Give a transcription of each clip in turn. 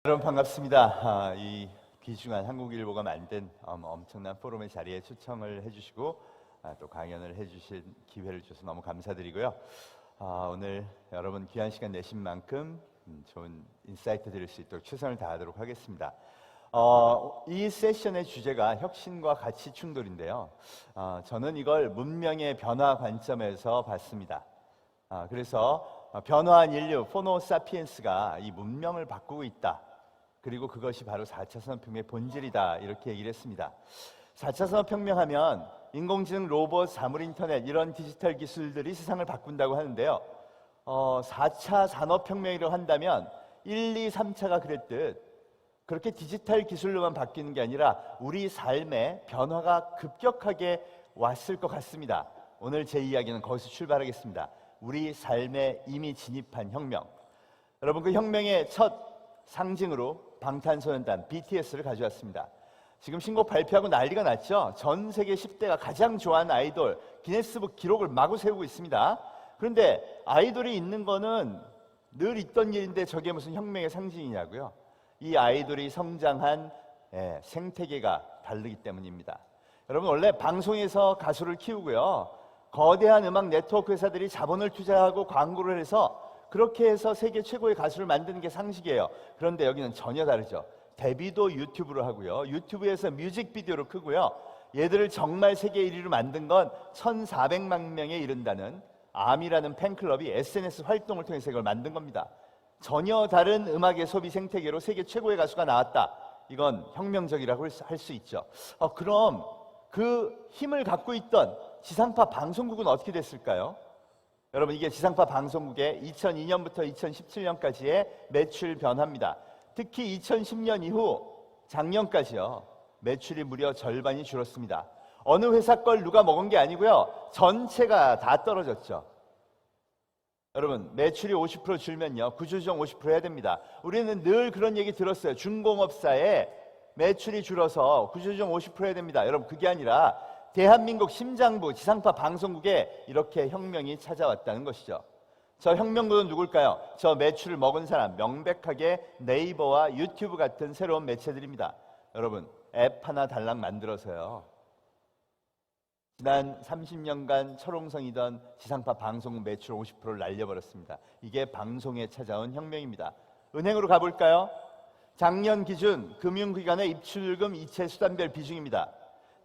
여러분 반갑습니다. 이 귀중한 한국일보가 만든 엄청난 포럼의 자리에 초청을 해주시고 또 강연을 해주신 기회를 주셔서 너무 감사드리고요. 오늘 여러분 귀한 시간 내신 만큼 좋은 인사이트 드릴 수 있도록 최선을 다하도록 하겠습니다. 이 세션의 주제가 혁신과 가치 충돌인데요. 저는 이걸 문명의 변화 관점에서 봤습니다. 그래서 변화한 인류, 호모사피엔스가 이 문명을 바꾸고 있다. 그리고 그것이 바로 4차 산업혁명의 본질이다. 이렇게 얘기를 했습니다. 4차 산업혁명하면 인공지능, 로봇, 사물인터넷 이런 디지털 기술들이 세상을 바꾼다고 하는데요. 4차 산업혁명이라고 한다면 1, 2, 3차가 그랬듯 그렇게 디지털 기술로만 바뀌는 게 아니라 우리 삶에 변화가 급격하게 왔을 것 같습니다. 오늘 제 이야기는 거기서 출발하겠습니다. 우리 삶에 이미 진입한 혁명. 여러분, 그 혁명의 첫 상징으로 방탄소년단 BTS를 가져왔습니다. 지금 신곡 발표하고 난리가 났죠. 전 세계 10대가 가장 좋아하는 아이돌 기네스북 기록을 마구 세우고 있습니다. 그런데 아이돌이 있는 거는 늘 있던 일인데 저게 무슨 혁명의 상징이냐고요. 이 아이돌이 성장한 생태계가 다르기 때문입니다. 여러분, 원래 방송에서 가수를 키우고요, 거대한 음악 네트워크 회사들이 자본을 투자하고 광고를 해서 그렇게 해서 세계 최고의 가수를 만드는 게 상식이에요. 그런데 여기는 전혀 다르죠. 데뷔도 유튜브로 하고요, 유튜브에서 뮤직비디오로 크고요, 얘들을 정말 세계 1위로 만든 건 1,400만 명에 이른다는 아미라는 팬클럽이 SNS 활동을 통해서 이걸 만든 겁니다. 전혀 다른 음악의 소비 생태계로 세계 최고의 가수가 나왔다. 이건 혁명적이라고 할 수 있죠. 그럼 그 힘을 갖고 있던 지상파 방송국은 어떻게 됐을까요? 여러분, 이게 지상파 방송국의 2002년부터 2017년까지의 매출 변화입니다. 특히 2010년 이후 작년까지요, 매출이 무려 절반이 줄었습니다. 어느 회사 걸 누가 먹은 게 아니고요, 전체가 다 떨어졌죠. 여러분, 매출이 50% 줄면요, 구조조정 50% 해야 됩니다. 우리는 늘 그런 얘기 들었어요. 중공업사에 매출이 줄어서 구조조정 50% 해야 됩니다. 여러분, 그게 아니라 대한민국 심장부 지상파 방송국에 이렇게 혁명이 찾아왔다는 것이죠. 저 혁명군은 누굴까요? 저 매출을 먹은 사람, 명백하게 네이버와 유튜브 같은 새로운 매체들입니다. 여러분, 앱 하나 달랑 만들어서요, 지난 30년간 철옹성이던 지상파 방송국 매출 50%를 날려버렸습니다. 이게 방송에 찾아온 혁명입니다. 은행으로 가볼까요? 작년 기준 금융기관의 입출금 이체 수단별 비중입니다.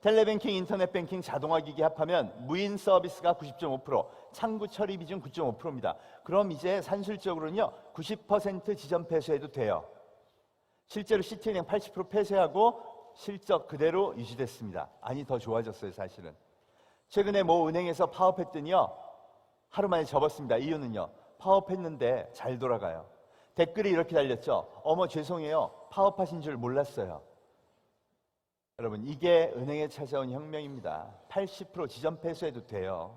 텔레뱅킹, 인터넷뱅킹, 자동화기기 합하면 무인 서비스가 90.5%, 창구 처리 비중 9.5%입니다. 그럼 이제 산술적으로는요, 90% 지점 폐쇄해도 돼요. 실제로 시티은행 80% 폐쇄하고 실적 그대로 유지됐습니다. 아니, 더 좋아졌어요, 사실은. 최근에 모 은행에서 파업했더니요, 하루 만에 접었습니다. 이유는요, 파업했는데 잘 돌아가요. 댓글이 이렇게 달렸죠. 어머, 죄송해요, 파업하신 줄 몰랐어요. 여러분, 이게 은행에 찾아온 혁명입니다. 80% 지점 폐쇄해도 돼요.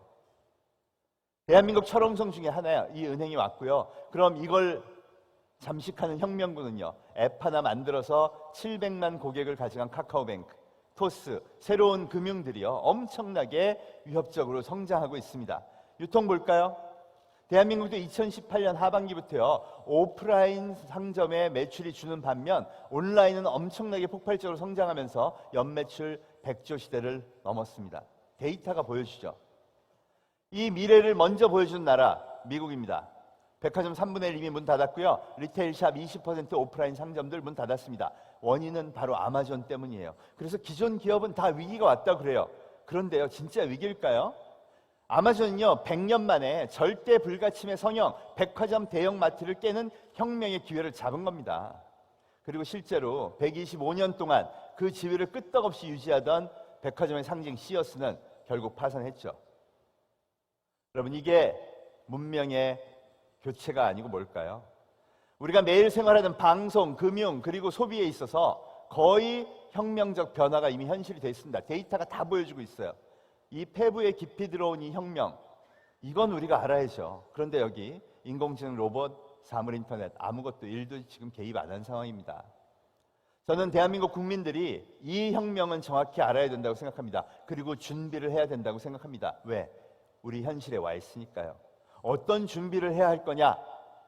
대한민국 철옹성 중에 하나야 이 은행이 왔고요. 그럼 이걸 잠식하는 혁명군은요, 앱 하나 만들어서 700만 고객을 가져간 카카오뱅크, 토스, 새로운 금융들이요, 엄청나게 위협적으로 성장하고 있습니다. 유통 볼까요? 대한민국도 2018년 하반기부터요, 오프라인 상점의 매출이 주는 반면 온라인은 엄청나게 폭발적으로 성장하면서 연매출 100조 시대를 넘었습니다. 데이터가 보여주죠. 이 미래를 먼저 보여준 나라 미국입니다. 백화점 3분의 1 이미 문 닫았고요, 리테일샵 20% 오프라인 상점들 문 닫았습니다. 원인은 바로 아마존 때문이에요. 그래서 기존 기업은 다 위기가 왔다 그래요. 그런데요, 진짜 위기일까요? 아마존은요, 100년 만에 절대 불가침의 성형, 백화점 대형마트를 깨는 혁명의 기회를 잡은 겁니다. 그리고 실제로 125년 동안 그 지위를 끄떡없이 유지하던 백화점의 상징 시어스는 결국 파산했죠. 여러분, 이게 문명의 교체가 아니고 뭘까요? 우리가 매일 생활하는 방송, 금융, 그리고 소비에 있어서 거의 혁명적 변화가 이미 현실이 되어 있습니다. 데이터가 다 보여주고 있어요. 이 폐부에 깊이 들어온 이 혁명, 이건 우리가 알아야죠. 그런데 여기 인공지능, 로봇, 사물인터넷 아무것도 일도 지금 개입 안 한 상황입니다. 저는 대한민국 국민들이 이 혁명은 정확히 알아야 된다고 생각합니다. 그리고 준비를 해야 된다고 생각합니다. 왜? 우리 현실에 와 있으니까요. 어떤 준비를 해야 할 거냐?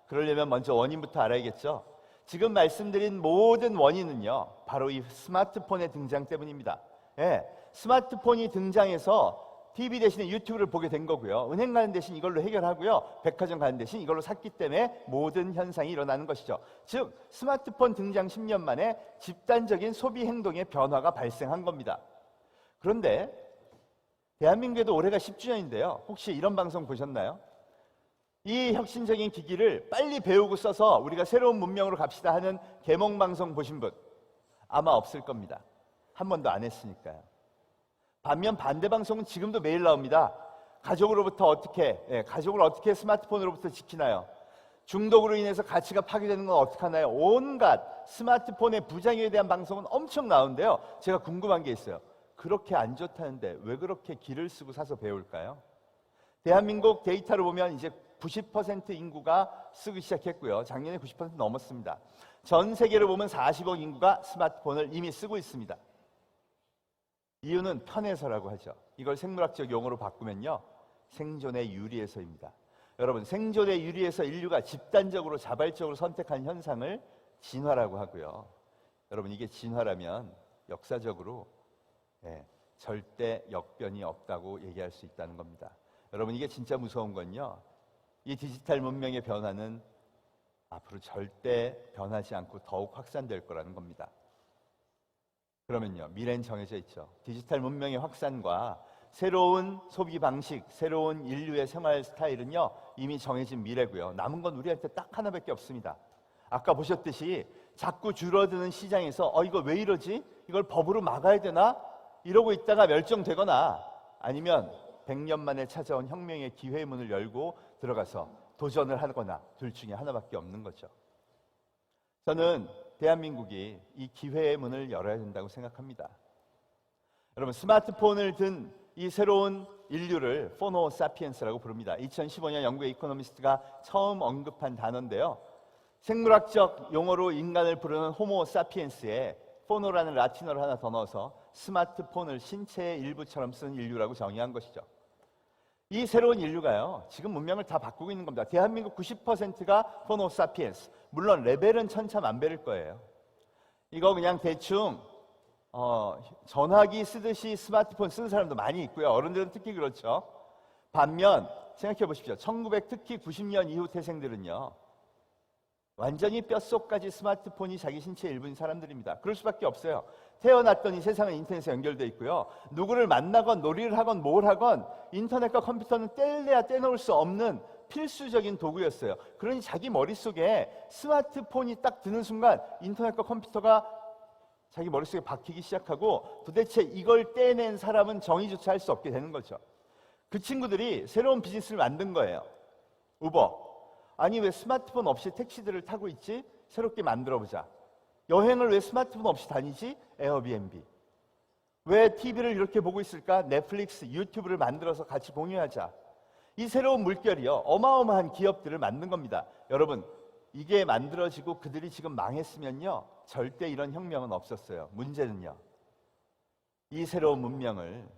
그러려면 먼저 원인부터 알아야겠죠. 지금 말씀드린 모든 원인은요, 바로 이 스마트폰의 등장 때문입니다. 예, 스마트폰이 등장해서 TV 대신에 유튜브를 보게 된 거고요. 은행 가는 대신 이걸로 해결하고요. 백화점 가는 대신 이걸로 샀기 때문에 모든 현상이 일어나는 것이죠. 즉, 스마트폰 등장 10년 만에 집단적인 소비 행동의 변화가 발생한 겁니다. 그런데 대한민국에도 올해가 10주년인데요. 혹시 이런 방송 보셨나요? 이 혁신적인 기기를 빨리 배우고 써서 우리가 새로운 문명으로 갑시다 하는 개몽방송 보신 분 아마 없을 겁니다. 한 번도 안 했으니까요. 반면 반대 방송은 지금도 매일 나옵니다. 가족을 어떻게 스마트폰으로부터 지키나요? 중독으로 인해서 가치가 파괴되는 건 어떻게 하나요? 온갖 스마트폰의 부작용에 대한 방송은 엄청 나오는데요. 제가 궁금한 게 있어요. 그렇게 안 좋다는데 왜 그렇게 기를 쓰고 사서 배울까요? 대한민국 데이터를 보면 이제 90% 인구가 쓰기 시작했고요. 작년에 90% 넘었습니다. 전 세계를 보면 40억 인구가 스마트폰을 이미 쓰고 있습니다. 이유는 편해서라고 하죠. 이걸 생물학적 용어로 바꾸면요, 생존에 유리해서입니다. 여러분, 생존에 유리해서 인류가 집단적으로 자발적으로 선택한 현상을 진화라고 하고요. 여러분, 이게 진화라면 역사적으로 절대 역변이 없다고 얘기할 수 있다는 겁니다. 여러분, 이게 진짜 무서운 건요, 이 디지털 문명의 변화는 앞으로 절대 변하지 않고 더욱 확산될 거라는 겁니다. 그러면요, 미래는 정해져 있죠. 디지털 문명의 확산과 새로운 소비 방식, 새로운 인류의 생활 스타일은요, 이미 정해진 미래고요. 남은 건 우리한테 딱 하나밖에 없습니다. 아까 보셨듯이 자꾸 줄어드는 시장에서 이거 왜 이러지? 이걸 법으로 막아야 되나? 이러고 있다가 멸종되거나 아니면 100년 만에 찾아온 혁명의 기회의 문을 열고 들어가서 도전을 하거나 둘 중에 하나밖에 없는 거죠. 저는 대한민국이 이 기회의 문을 열어야 된다고 생각합니다. 여러분, 스마트폰을 든 이 새로운 인류를 포노 사피엔스라고 부릅니다. 2015년 영국의 이코노미스트가 처음 언급한 단어인데요. 생물학적 용어로 인간을 부르는 호모 사피엔스에 포노라는 라틴어를 하나 더 넣어서 스마트폰을 신체의 일부처럼 쓴 인류라고 정의한 것이죠. 이 새로운 인류가요, 지금 문명을 다 바꾸고 있는 겁니다. 대한민국 90%가 포노 사피엔스. 물론 레벨은 천차만별일 거예요. 이거 그냥 대충 전화기 쓰듯이 스마트폰 쓰는 사람도 많이 있고요. 어른들은 특히 그렇죠. 반면 생각해 보십시오. 특히 90년 이후 태생들은요, 완전히 뼛속까지 스마트폰이 자기 신체의 일부인 사람들입니다. 그럴 수밖에 없어요. 태어났더니 세상은 인터넷에 연결돼 있고요. 누구를 만나건 놀이를 하건 뭘 하건 인터넷과 컴퓨터는 뗄래야 떼놓을 수 없는 필수적인 도구였어요. 그러니 자기 머릿속에 스마트폰이 딱 드는 순간 인터넷과 컴퓨터가 자기 머릿속에 박히기 시작하고 도대체 이걸 떼낸 사람은 정의조차 할 수 없게 되는 거죠. 그 친구들이 새로운 비즈니스를 만든 거예요. 우버. 아니, 왜 스마트폰 없이 택시들을 타고 있지? 새롭게 만들어보자. 여행을 왜 스마트폰 없이 다니지? 에어비앤비. 왜 TV를 이렇게 보고 있을까? 넷플릭스, 유튜브를 만들어서 같이 공유하자. 이 새로운 물결이요, 어마어마한 기업들을 만든 겁니다. 여러분, 이게 만들어지고 그들이 지금 망했으면요, 절대 이런 혁명은 없었어요. 문제는요, 이 새로운 문명을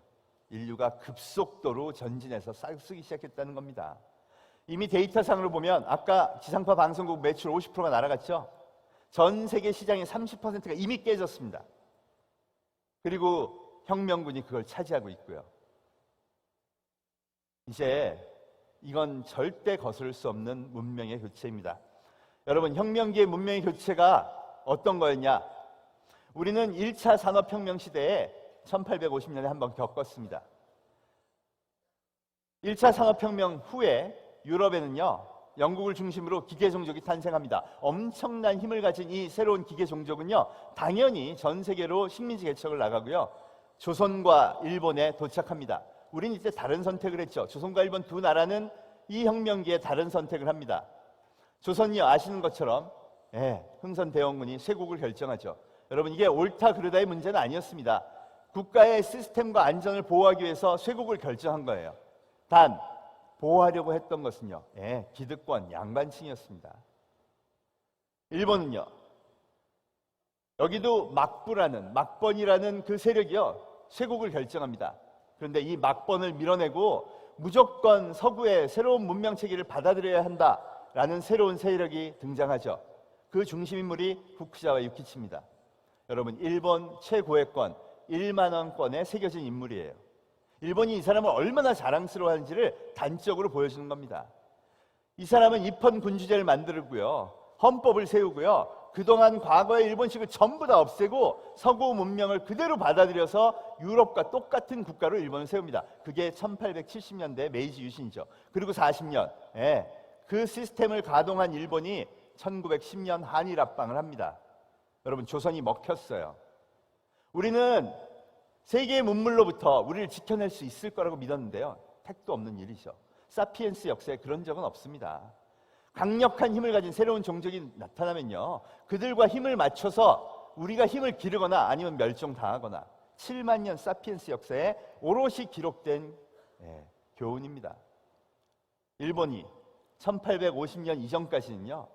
인류가 급속도로 전진해서 쓰기 시작했다는 겁니다. 이미 데이터상으로 보면 아까 지상파 방송국 매출 50%가 날아갔죠. 전 세계 시장의 30%가 이미 깨졌습니다. 그리고 혁명군이 그걸 차지하고 있고요. 이제 이건 절대 거스를 수 없는 문명의 교체입니다. 여러분, 혁명기의 문명의 교체가 어떤 거였냐? 우리는 1차 산업혁명 시대에 1850년에 한번 겪었습니다. 1차 산업혁명 후에 유럽에는요, 영국을 중심으로 기계종족이 탄생합니다. 엄청난 힘을 가진 이 새로운 기계종족은요, 당연히 전 세계로 식민지 개척을 나가고요, 조선과 일본에 도착합니다. 우리는 이때 다른 선택을 했죠. 조선과 일본 두 나라는 이 혁명기에 다른 선택을 합니다. 조선이요, 아시는 것처럼 흥선대원군이 쇄국을 결정하죠. 여러분, 이게 옳다 그르다의 문제는 아니었습니다. 국가의 시스템과 안전을 보호하기 위해서 쇄국을 결정한 거예요. 단 보호하려고 했던 것은요, 기득권 양반층이었습니다. 일본은요, 여기도 막번이라는 그 세력이요, 쇄국을 결정합니다. 그런데 이 막번을 밀어내고 무조건 서구의 새로운 문명 체계를 받아들여야 한다라는 새로운 세력이 등장하죠. 그 중심 인물이 후쿠자와 유키치입니다. 여러분, 일본 최고액권 1만 원권에 새겨진 인물이에요. 일본이 이 사람을 얼마나 자랑스러워하는지를 단적으로 보여주는 겁니다. 이 사람은 입헌 군주제를 만들고요, 헌법을 세우고요, 그동안 과거의 일본식을 전부 다 없애고 서구 문명을 그대로 받아들여서 유럽과 똑같은 국가로 일본을 세웁니다. 그게 1870년대 메이지 유신이죠. 그리고 40년, 그 시스템을 가동한 일본이 1910년 한일 합방을 합니다. 여러분, 조선이 먹혔어요. 우리는 세계의 문물로부터 우리를 지켜낼 수 있을 거라고 믿었는데요, 택도 없는 일이죠. 사피엔스 역사에 그런 적은 없습니다. 강력한 힘을 가진 새로운 종족이 나타나면요, 그들과 힘을 맞춰서 우리가 힘을 기르거나 아니면 멸종당하거나, 7만 년 사피엔스 역사에 오롯이 기록된 교훈입니다. 일본이 1850년 이전까지는요,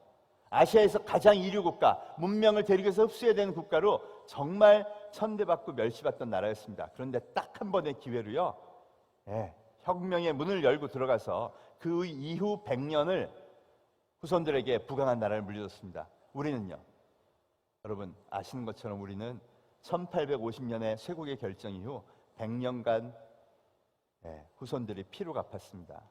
아시아에서 가장 이류 국가, 문명을 대륙에서 흡수해야 되는 국가로 정말 천대받고 멸시받던 나라였습니다. 그런데 딱 한 번의 기회로요, 혁명의 문을 열고 들어가서 그 이후 100년을 후손들에게 부강한 나라를 물려줬습니다. 우리는요, 여러분 아시는 것처럼 우리는 1850년의 쇄국의 결정 이후 100년간 후손들이 피로 갚았습니다.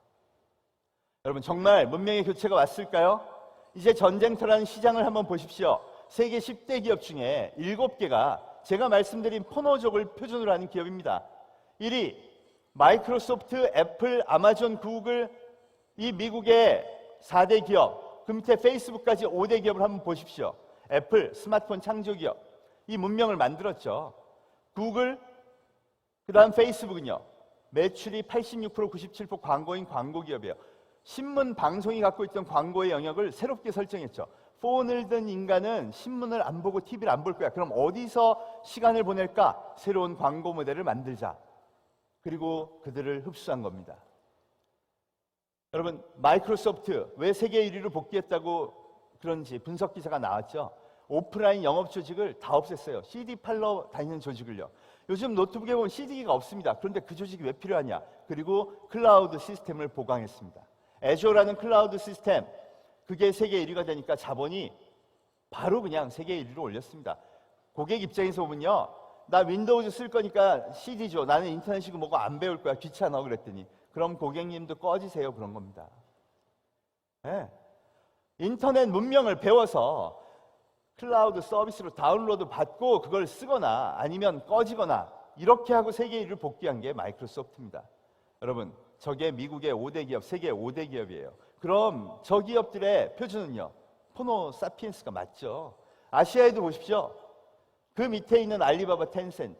여러분, 정말 문명의 교체가 왔을까요? 이제 전쟁터라는 시장을 한번 보십시오. 세계 10대 기업 중에 7개가 제가 말씀드린 포노족을 표준으로 하는 기업입니다. 1위 마이크로소프트, 애플, 아마존, 구글, 이 미국의 4대 기업, 그 밑에 페이스북까지 5대 기업을 한번 보십시오. 애플, 스마트폰 창조기업, 이 문명을 만들었죠. 구글, 그 다음 페이스북은요, 매출이 86%, 97% 광고인 광고기업이에요. 신문, 방송이 갖고 있던 광고의 영역을 새롭게 설정했죠. 폰을 든 인간은 신문을 안 보고 TV를 안 볼 거야. 그럼 어디서 시간을 보낼까? 새로운 광고 모델을 만들자. 그리고 그들을 흡수한 겁니다. 여러분, 마이크로소프트 왜 세계 1위로 복귀했다고 그런지 분석 기사가 나왔죠. 오프라인 영업 조직을 다 없앴어요. CD 팔러 다니는 조직을요. 요즘 노트북에 보면 CD기가 없습니다. 그런데 그 조직이 왜 필요하냐? 그리고 클라우드 시스템을 보강했습니다. 애저라는 클라우드 시스템, 그게 세계 1위가 되니까 자본이 바로 그냥 세계 1위로 올렸습니다. 고객 입장에서 보면요, 나 윈도우즈 쓸 거니까 CD 줘. 나는 인터넷이고 뭐고 안 배울 거야. 귀찮아. 그랬더니 그럼 고객님도 꺼지세요. 그런 겁니다. 인터넷 문명을 배워서 클라우드 서비스로 다운로드 받고 그걸 쓰거나 아니면 꺼지거나 이렇게 하고 세계 1위를 복귀한 게 마이크로소프트입니다. 여러분, 저게 미국의 5대 기업, 세계 5대 기업이에요. 그럼 저 기업들의 표준은요, 포노 사피엔스가 맞죠. 아시아에도 보십시오. 그 밑에 있는 알리바바, 텐센트,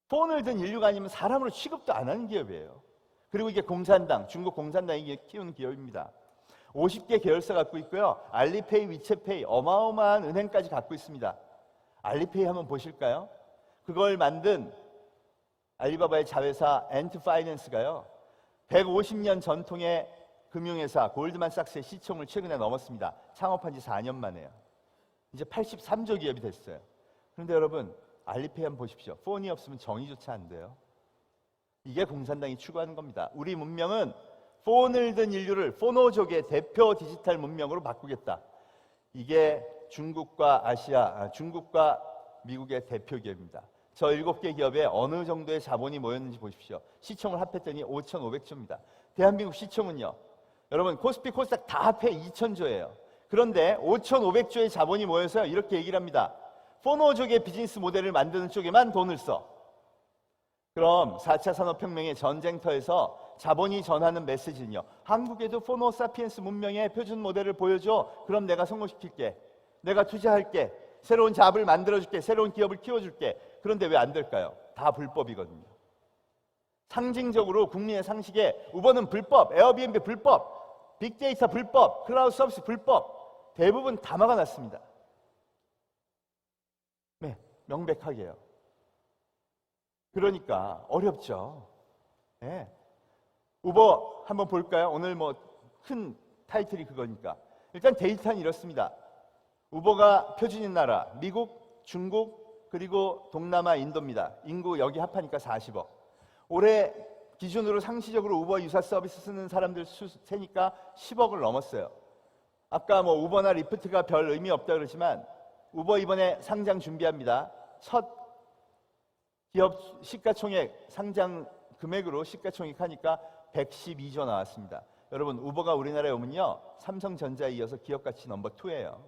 폰을 든 인류가 아니면 사람으로 취급도 안 하는 기업이에요. 그리고 이게 공산당, 중국 공산당이 키우는 기업입니다. 50개 계열사 갖고 있고요, 알리페이, 위챗페이, 어마어마한 은행까지 갖고 있습니다. 알리페이 한번 보실까요? 그걸 만든 알리바바의 자회사 엔트파이낸스가요, 150년 전통의 금융회사 골드만삭스의 시총을 최근에 넘었습니다. 창업한 지 4년 만에요. 이제 83조 기업이 됐어요. 그런데 여러분, 알리페이 한번 보십시오. 폰이 없으면 정의조차 안 돼요. 이게 공산당이 추구하는 겁니다. 우리 문명은 폰을 든 인류를 포노족의 대표 디지털 문명으로 바꾸겠다. 이게 중국과 중국과 미국의 대표 기업입니다. 저 7개 기업에 어느 정도의 자본이 모였는지 보십시오. 시총을 합했더니 5,500조입니다. 대한민국 시총은요, 여러분 코스피 코스닥 다 합해 2,000조예요. 그런데 5,500조의 자본이 모여서 이렇게 얘기를 합니다. 포노족의 비즈니스 모델을 만드는 쪽에만 돈을 써. 그럼 4차 산업혁명의 전쟁터에서 자본이 전하는 메시지는요, 한국에도 포노 사피엔스 문명의 표준 모델을 보여줘. 그럼 내가 성공시킬게. 내가 투자할게. 새로운 잡을 만들어줄게. 새로운 기업을 키워줄게. 그런데 왜 안 될까요? 다 불법이거든요. 상징적으로 국민의 상식에 우버는 불법, 에어비앤비 불법, 빅데이터 불법, 클라우드 서비스 불법, 대부분 다 막아놨습니다. 네, 명백하게요. 그러니까 어렵죠. 네. 우버 한번 볼까요? 오늘 뭐 큰 타이틀이 그거니까. 일단 데이터는 이렇습니다. 우버가 표준인 나라, 미국, 중국, 그리고 동남아, 인도입니다. 인구 여기 합하니까 40억. 올해 기준으로 상시적으로 우버 유사 서비스 쓰는 사람들 세니까 10억을 넘었어요. 아까 뭐 우버나 리프트가 별 의미 없다 그러지만 우버 이번에 상장 준비합니다. 첫 기업 시가총액 상장 금액으로 시가총액 하니까 112조 나왔습니다. 여러분, 우버가 우리나라에 오면요, 삼성전자에 이어서 기업 가치 넘버 2예요.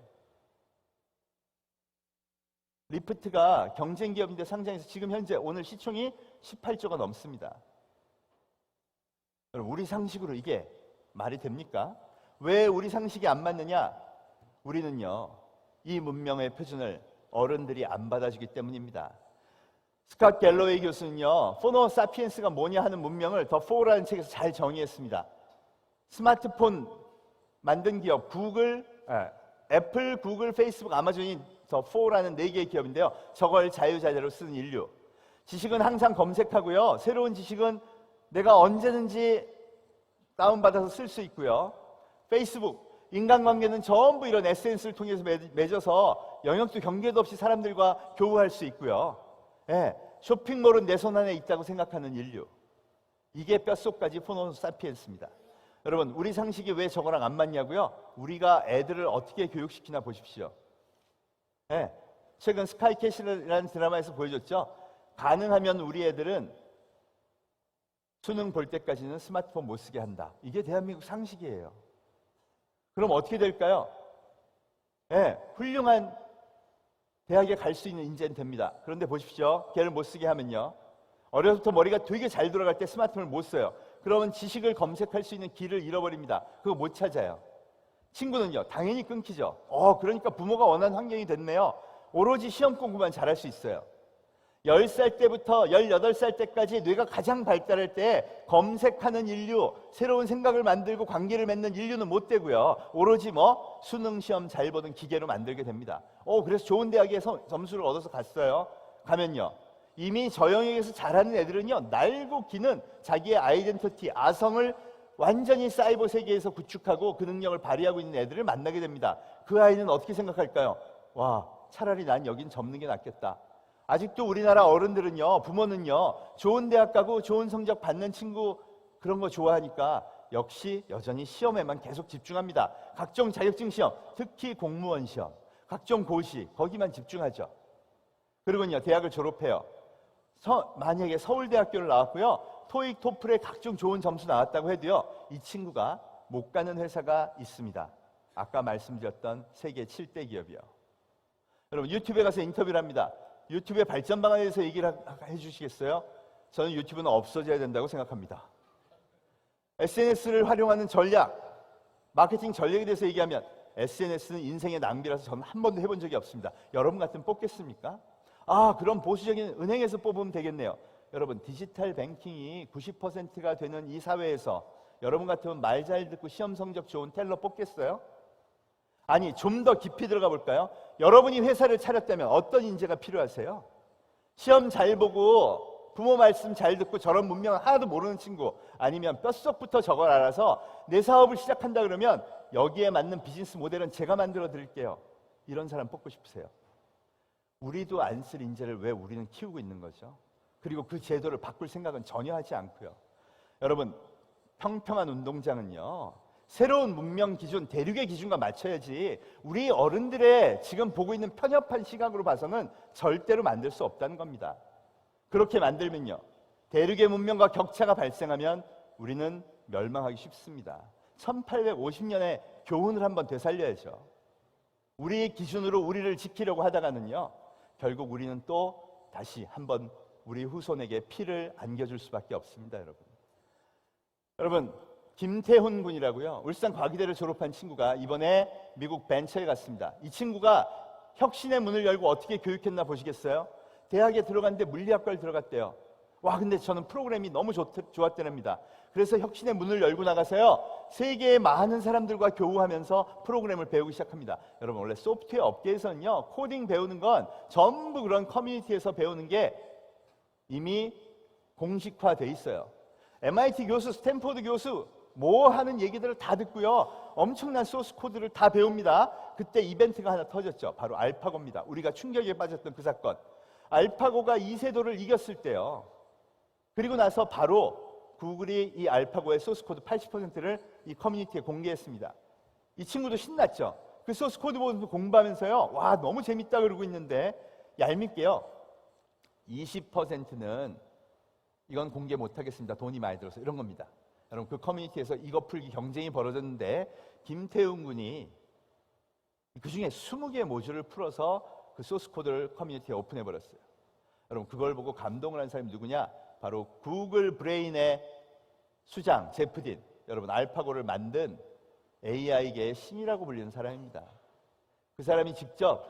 리프트가 경쟁 기업인데 상장해서 지금 현재 오늘 시총이 18조가 넘습니다. 여러분, 우리 상식으로 이게 말이 됩니까? 왜 우리 상식이 안 맞느냐? 우리는요, 이 문명의 표준을 어른들이 안 받아주기 때문입니다. 스캇 갤러웨이 교수는요, 호모 사피엔스가 뭐냐 하는 문명을 더 4라는 책에서 잘 정의했습니다. 스마트폰 만든 기업 애플, 구글, 페이스북, 아마존이 더 4라는 4개의 기업인데요, 저걸 자유자재로 쓰는 인류. 지식은 항상 검색하고요, 새로운 지식은 내가 언제든지 다운받아서 쓸 수 있고요. 페이스북, 인간관계는 전부 이런 SNS를 통해서 맺어서 영역도 경계도 없이 사람들과 교우할 수 있고요. 쇼핑몰은 내 손 안에 있다고 생각하는 인류. 이게 뼛속까지 호모 사피엔스입니다. 여러분, 우리 상식이 왜 저거랑 안 맞냐고요? 우리가 애들을 어떻게 교육시키나 보십시오. 최근 스카이캐슬이라는 드라마에서 보여줬죠. 가능하면 우리 애들은 수능 볼 때까지는 스마트폰 못 쓰게 한다. 이게 대한민국 상식이에요. 그럼 어떻게 될까요? 훌륭한 대학에 갈 수 있는 인재는 됩니다. 그런데 보십시오. 걔를 못 쓰게 하면요, 어려서부터 머리가 되게 잘 돌아갈 때 스마트폰을 못 써요. 그러면 지식을 검색할 수 있는 길을 잃어버립니다. 그거 못 찾아요. 친구는요, 당연히 끊기죠. 그러니까 부모가 원하는 환경이 됐네요. 오로지 시험 공부만 잘할 수 있어요. 10살 때부터 18살 때까지 뇌가 가장 발달할 때 검색하는 인류, 새로운 생각을 만들고 관계를 맺는 인류는 못 되고요. 오로지 수능 시험 잘 보는 기계로 만들게 됩니다. 그래서 좋은 대학에 점수를 얻어서 갔어요. 가면요, 이미 저 영역에서 잘하는 애들은요, 날고 기는 자기의 아이덴티티, 아성을 완전히 사이버 세계에서 구축하고 그 능력을 발휘하고 있는 애들을 만나게 됩니다. 그 아이는 어떻게 생각할까요? 와, 차라리 난 여긴 접는 게 낫겠다. 아직도 우리나라 어른들은요, 부모는요, 좋은 대학 가고 좋은 성적 받는 친구 그런 거 좋아하니까 역시 여전히 시험에만 계속 집중합니다. 각종 자격증 시험, 특히 공무원 시험, 각종 고시, 거기만 집중하죠. 그리고요, 대학을 졸업해요. 만약에 서울대학교를 나왔고요, 토익, 토플에 각종 좋은 점수 나왔다고 해도요, 이 친구가 못 가는 회사가 있습니다. 아까 말씀드렸던 세계 7대 기업이요. 여러분, 유튜브에 가서 인터뷰를 합니다. 유튜브의 발전 방안에 대해서 얘기를 해주시겠어요? 저는 유튜브는 없어져야 된다고 생각합니다. SNS를 활용하는 전략, 마케팅 전략에 대해서 얘기하면 SNS는 인생의 낭비라서 저는 한 번도 해본 적이 없습니다. 여러분 같으면 뽑겠습니까? 그럼 보수적인 은행에서 뽑으면 되겠네요. 여러분, 디지털 뱅킹이 90%가 되는 이 사회에서 여러분 같으면 말 잘 듣고 시험 성적 좋은 텔러 뽑겠어요? 아니, 좀 더 깊이 들어가 볼까요? 여러분이 회사를 차렸다면 어떤 인재가 필요하세요? 시험 잘 보고 부모 말씀 잘 듣고 저런 문명 하나도 모르는 친구, 아니면 뼛속부터 저걸 알아서 내 사업을 시작한다 그러면 여기에 맞는 비즈니스 모델은 제가 만들어 드릴게요. 이런 사람 뽑고 싶으세요? 우리도 안 쓸 인재를 왜 우리는 키우고 있는 거죠? 그리고 그 제도를 바꿀 생각은 전혀 하지 않고요. 여러분, 평평한 운동장은요, 새로운 문명 기준, 대륙의 기준과 맞춰야지 우리 어른들의 지금 보고 있는 편협한 시각으로 봐서는 절대로 만들 수 없다는 겁니다. 그렇게 만들면요, 대륙의 문명과 격차가 발생하면 우리는 멸망하기 쉽습니다. 1850년의 교훈을 한번 되살려야죠. 우리 기준으로 우리를 지키려고 하다가는요, 결국 우리는 또 다시 한번 우리 후손에게 피를 안겨줄 수밖에 없습니다. 여러분, 김태훈 군이라고요, 울산 과기대를 졸업한 친구가 이번에 미국 벤처에 갔습니다. 이 친구가 혁신의 문을 열고 어떻게 교육했나 보시겠어요? 대학에 들어갔는데 물리학과를 들어갔대요. 근데 저는 프로그램이 너무 좋았답니다. 그래서 혁신의 문을 열고 나가서요, 세계의 많은 사람들과 교우하면서 프로그램을 배우기 시작합니다. 여러분, 원래 소프트웨어 업계에서는요, 코딩 배우는 건 전부 그런 커뮤니티에서 배우는 게 이미 공식화돼 있어요. MIT 교수, 스탠포드 교수 뭐 하는 얘기들을 다 듣고요, 엄청난 소스 코드를 다 배웁니다. 그때 이벤트가 하나 터졌죠. 바로 알파고입니다. 우리가 충격에 빠졌던 그 사건. 알파고가 이세돌을 이겼을 때요, 그리고 나서 바로 구글이 이 알파고의 소스 코드 80%를 이 커뮤니티에 공개했습니다. 이 친구도 신났죠. 그 소스 코드 보면서 공부하면서요. 와, 너무 재밌다 그러고 있는데 얄밉게요. 20%는 이건 공개 못하겠습니다. 돈이 많이 들어서 이런 겁니다. 여러분 그 커뮤니티에서 이거 풀기 경쟁이 벌어졌는데 김태훈 군이 그중에 20개의 모듈을 풀어서 그 소스 코드를 커뮤니티에 오픈해 버렸어요. 여러분 그걸 보고 감동을 한 사람이 누구냐? 바로 구글 브레인의 수장 제프 딘. 여러분 알파고를 만든 AI계의 신이라고 불리는 사람입니다. 그 사람이 직접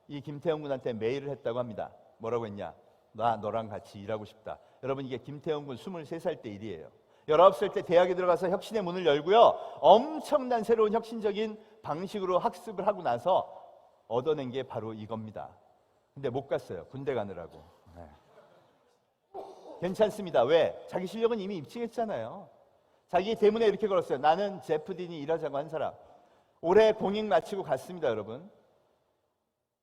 이 김태훈 군한테 메일을 했다고 합니다. 뭐라고 했냐? 나 너랑 같이 일하고 싶다. 여러분 이게 김태훈 군 23살 때 일이에요. 19살 때 대학에 들어가서 혁신의 문을 열고요. 엄청난 새로운 혁신적인 방식으로 학습을 하고 나서 얻어낸 게 바로 이겁니다. 근데 못 갔어요. 군대 가느라고. 네. 괜찮습니다. 왜? 자기 실력은 이미 입증했잖아요. 자기 대문에 이렇게 걸었어요. 나는 제프 딘이 일하자고 한 사람. 올해 공익 마치고 갔습니다, 여러분.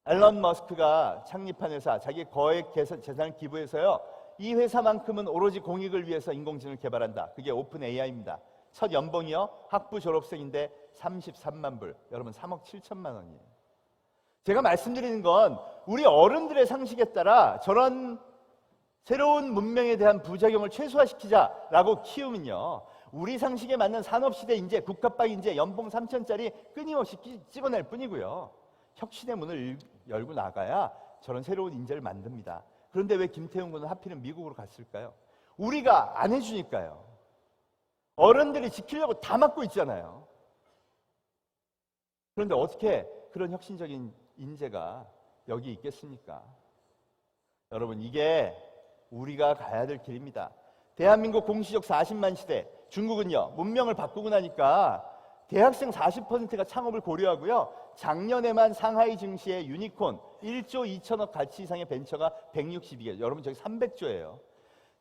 앨런 머스크가 창립한 회사, 자기 거액 재산을 기부해서요. 이 회사만큼은 오로지 공익을 위해서 인공지능을 개발한다. 그게 오픈 AI입니다. 첫 연봉이요. 학부 졸업생인데 33만 불. 여러분 3억 7천만 원이에요. 제가 말씀드리는 건 우리 어른들의 상식에 따라 저런 새로운 문명에 대한 부작용을 최소화시키자라고 키우면요. 우리 상식에 맞는 산업시대 인재, 국가박 인재, 연봉 3천짜리 끊임없이 찍어낼 뿐이고요. 혁신의 문을 열고 나가야 저런 새로운 인재를 만듭니다. 그런데 왜 김태훈 군은 하필은 미국으로 갔을까요? 우리가 안 해주니까요. 어른들이 지키려고 다 막고 있잖아요. 그런데 어떻게 그런 혁신적인 인재가 여기 있겠습니까? 여러분 이게 우리가 가야 될 길입니다. 대한민국 공시적 40만 시대, 중국은요 문명을 바꾸고 나니까 대학생 40%가 창업을 고려하고요. 작년에만 상하이 증시의 유니콘 1조 2천억 가치 이상의 벤처가 162개. 여러분 저기 300조예요.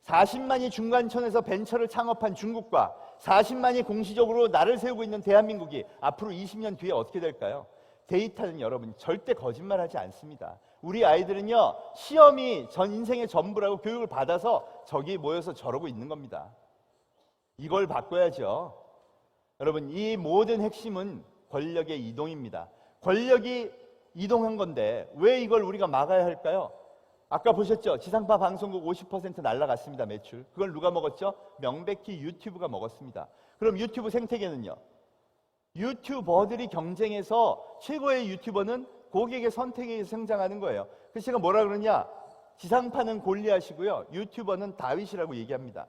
40만이 중간천에서 벤처를 창업한 중국과 40만이 공시적으로 날을 세우고 있는 대한민국이 앞으로 20년 뒤에 어떻게 될까요? 데이터는 여러분 절대 거짓말하지 않습니다. 우리 아이들은요 시험이 전 인생의 전부라고 교육을 받아서 저기 모여서 저러고 있는 겁니다. 이걸 바꿔야죠. 여러분 이 모든 핵심은 권력의 이동입니다. 권력이 이동한 건데 왜 이걸 우리가 막아야 할까요? 아까 보셨죠? 지상파 방송국 50% 날라갔습니다. 매출. 그걸 누가 먹었죠? 명백히 유튜브가 먹었습니다. 그럼 유튜브 생태계는요? 유튜버들이 경쟁해서 최고의 유튜버는 고객의 선택에 의해서 성장하는 거예요. 그래서 제가 뭐라 그러냐? 지상파는 골리앗이고요. 유튜버는 다윗이라고 얘기합니다.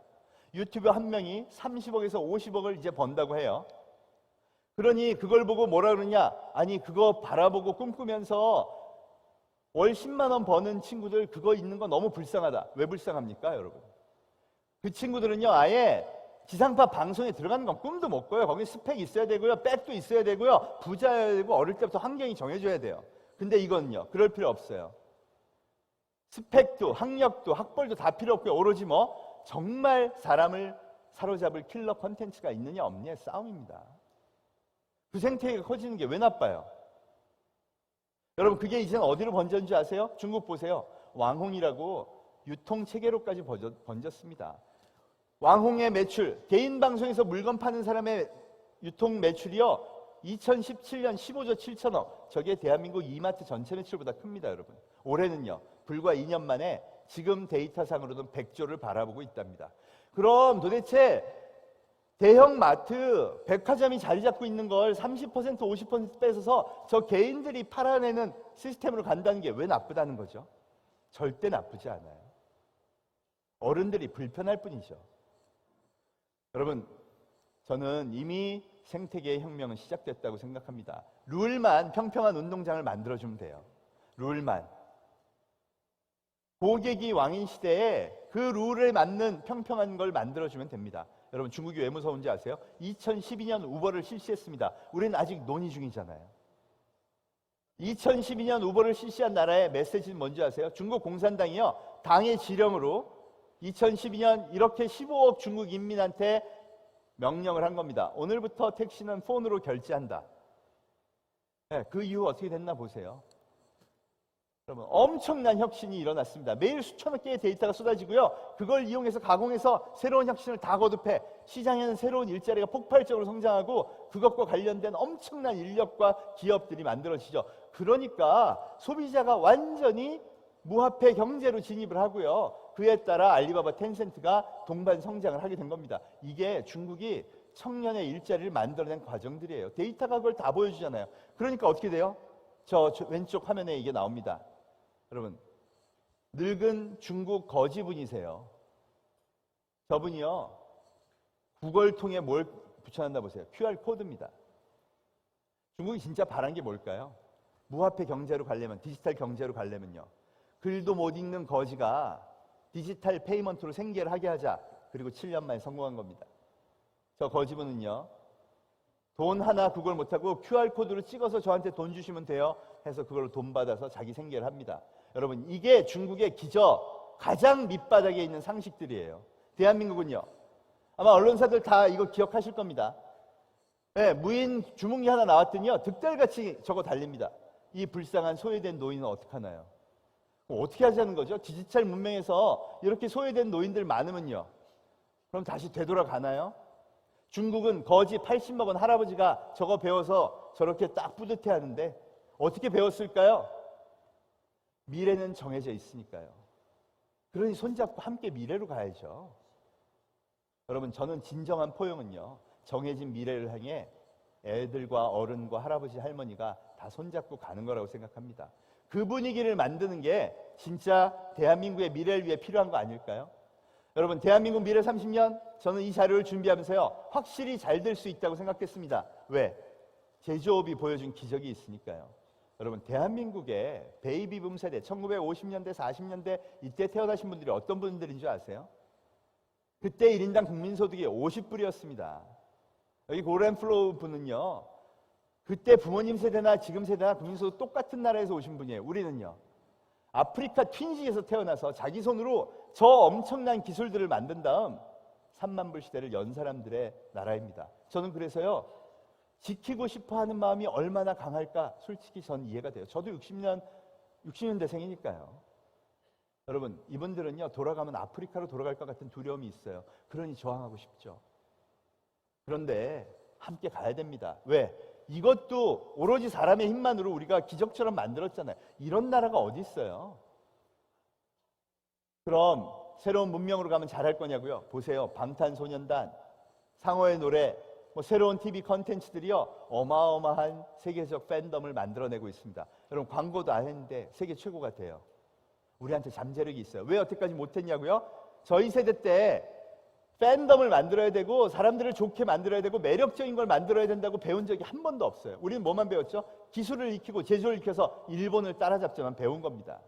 유튜버 한 명이 30억에서 50억을 이제 번다고 해요. 그러니 그걸 보고 뭐라 그러냐? 아니 그거 바라보고 꿈꾸면서 월 10만 원 버는 친구들 그거 있는 거 너무 불쌍하다. 왜 불쌍합니까, 여러분? 그 친구들은요 아예 지상파 방송에 들어가는 건 꿈도 못 꿔요. 거기 스펙 있어야 되고요. 백도 있어야 되고요. 부자여야 되고 어릴 때부터 환경이 정해져야 돼요. 근데 이건요 그럴 필요 없어요. 스펙도 학력도 학벌도 다 필요 없고요. 오로지 뭐 정말 사람을 사로잡을 킬러 콘텐츠가 있느냐 없느냐의 싸움입니다. 그 생태계가 커지는 게 왜 나빠요? 여러분 그게 이제는 어디로 번졌는지 아세요? 중국 보세요. 왕홍이라고 유통체계로까지 번졌습니다. 왕홍의 매출, 개인 방송에서 물건 파는 사람의 유통 매출이요 2017년 15조 7천억. 저게 대한민국 이마트 전체 매출보다 큽니다. 여러분 올해는요 불과 2년 만에 지금 데이터상으로는 100조를 바라보고 있답니다. 그럼 도대체 대형 마트, 백화점이 자리 잡고 있는 걸 30%, 50% 뺏어서 저 개인들이 팔아내는 시스템으로 간다는 게 왜 나쁘다는 거죠? 절대 나쁘지 않아요. 어른들이 불편할 뿐이죠. 여러분, 저는 이미 생태계의 혁명은 시작됐다고 생각합니다. 룰만 평평한 운동장을 만들어주면 돼요. 룰만. 고객이 왕인 시대에 그 룰에 맞는 평평한 걸 만들어주면 됩니다. 여러분 중국이 왜 무서운지 아세요? 2012년 우버를 실시했습니다. 우리는 아직 논의 중이잖아요. 2012년 우버를 실시한 나라의 메시지는 뭔지 아세요? 중국 공산당이요 당의 지령으로 2012년 이렇게 15억 중국 인민한테 명령을 한 겁니다. 오늘부터 택시는 폰으로 결제한다. 네, 그 이후 어떻게 됐나 보세요. 여러분, 엄청난 혁신이 일어났습니다. 매일 수천억 개의 데이터가 쏟아지고요. 그걸 이용해서 가공해서 새로운 혁신을 다 거듭해 시장에는 새로운 일자리가 폭발적으로 성장하고 그것과 관련된 엄청난 인력과 기업들이 만들어지죠. 그러니까 소비자가 완전히 무화폐 경제로 진입을 하고요. 그에 따라 알리바바, 텐센트가 동반 성장을 하게 된 겁니다. 이게 중국이 청년의 일자리를 만들어낸 과정들이에요. 데이터가 그걸 다 보여주잖아요. 그러니까 어떻게 돼요? 저 왼쪽 화면에 이게 나옵니다. 여러분, 늙은 중국 거지분이세요. 저분이요, 구걸통에 뭘 붙여놨나 보세요. QR코드입니다. 중국이 진짜 바란 게 뭘까요? 무화폐 경제로 가려면, 디지털 경제로 가려면요, 글도 못 읽는 거지가 디지털 페이먼트로 생계를 하게 하자. 그리고 7년 만에 성공한 겁니다. 저 거지분은요, 돈 하나 구걸 못하고 QR코드로 찍어서 저한테 돈 주시면 돼요 해서 그걸로 돈 받아서 자기 생계를 합니다. 여러분, 이게 중국의 기저 가장 밑바닥에 있는 상식들이에요. 대한민국은요, 아마 언론사들 다 이거 기억하실 겁니다. 네, 무인 주문기 하나 나왔더니요, 득달같이 저거 달립니다. 이 불쌍한 소외된 노인은 어떡하나요? 어떻게 하자는 거죠? 디지털 문명에서 이렇게 소외된 노인들 많으면요, 그럼 다시 되돌아가나요? 중국은 거지 80 먹은 할아버지가 저거 배워서 저렇게 딱 뿌듯해 하는데 어떻게 배웠을까요? 미래는 정해져 있으니까요. 그러니 손잡고 함께 미래로 가야죠. 여러분, 저는 진정한 포용은요, 정해진 미래를 향해 애들과 어른과 할아버지, 할머니가 다 손잡고 가는 거라고 생각합니다. 그 분위기를 만드는 게 진짜 대한민국의 미래를 위해 필요한 거 아닐까요? 여러분, 대한민국 미래 30년, 저는 이 자료를 준비하면서요, 확실히 잘 될 수 있다고 생각했습니다. 왜? 제조업이 보여준 기적이 있으니까요. 여러분, 대한민국의 베이비붐 세대, 1950년대, 40년대 이때 태어나신 분들이 어떤 분들인 줄 아세요? 그때 1인당 국민소득이 50불이었습니다. 여기 고렌플로우 분은요, 그때 부모님 세대나 지금 세대나 국민소득 똑같은 나라에서 오신 분이에요. 우리는요, 아프리카 튠지에서 태어나서 자기 손으로 저 엄청난 기술들을 만든 다음 3만 불 시대를 연 사람들의 나라입니다. 저는 그래서요, 지키고 싶어 하는 마음이 얼마나 강할까 솔직히 전 이해가 돼요. 저도 60년대생이니까요. 여러분, 이분들은요, 돌아가면 아프리카로 돌아갈 것 같은 두려움이 있어요. 그러니 저항하고 싶죠. 그런데 함께 가야 됩니다. 왜? 이것도 오로지 사람의 힘만으로 우리가 기적처럼 만들었잖아요. 이런 나라가 어디 있어요? 그럼 새로운 문명으로 가면 잘할 거냐고요? 보세요. 방탄소년단, 상어의 노래, 새로운 TV 컨텐츠들이요, 어마어마한 세계적 팬덤을 만들어내고 있습니다. 여러분, 광고도 안 했는데 세계 최고가 돼요. 우리한테 잠재력이 있어요. 왜 여태까지 못했냐고요? 저희 세대 때 팬덤을 만들어야 되고 사람들을 좋게 만들어야 되고 매력적인 걸 만들어야 된다고 배운 적이 한 번도 없어요. 우리는 뭐만 배웠죠? 기술을 익히고 제조를 익혀서 일본을 따라잡자만 배운 겁니다.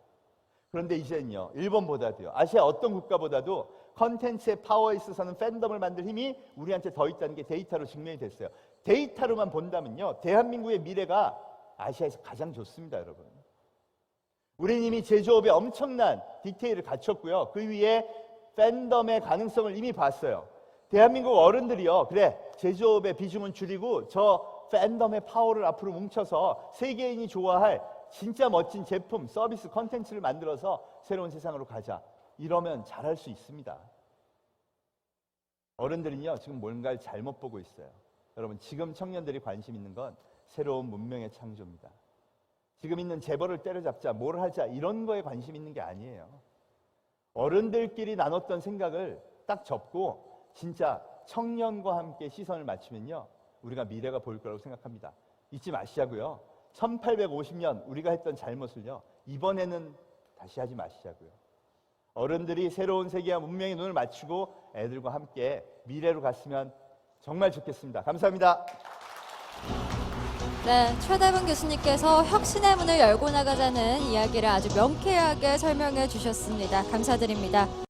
그런데 이제는요, 일본보다도요, 아시아 어떤 국가보다도 컨텐츠의 파워에 있어서는 팬덤을 만들 힘이 우리한테 더 있다는 게 데이터로 증명이 됐어요. 데이터로만 본다면요, 대한민국의 미래가 아시아에서 가장 좋습니다. 여러분, 우리는 이미 제조업에 엄청난 디테일을 갖췄고요, 그 위에 팬덤의 가능성을 이미 봤어요. 대한민국 어른들이요, 그래, 제조업의 비중은 줄이고 저 팬덤의 파워를 앞으로 뭉쳐서 세계인이 좋아할 진짜 멋진 제품, 서비스, 컨텐츠를 만들어서 새로운 세상으로 가자. 이러면 잘할 수 있습니다. 어른들은요, 지금 뭔가를 잘못 보고 있어요. 여러분, 지금 청년들이 관심 있는 건 새로운 문명의 창조입니다. 지금 있는 재벌을 때려잡자, 뭘 하자, 이런 거에 관심 있는 게 아니에요. 어른들끼리 나눴던 생각을 딱 접고 진짜 청년과 함께 시선을 맞추면요, 우리가 미래가 보일 거라고 생각합니다. 잊지 마시자고요. 1850년 우리가 했던 잘못을요, 이번에는 다시 하지 마시자고요. 어른들이 새로운 세계와 문명의 눈을 맞추고 애들과 함께 미래로 갔으면 정말 좋겠습니다. 감사합니다. 네, 최대분 교수님께서 혁신의 문을 열고 나가자는 이야기를 아주 명쾌하게 설명해 주셨습니다. 감사드립니다.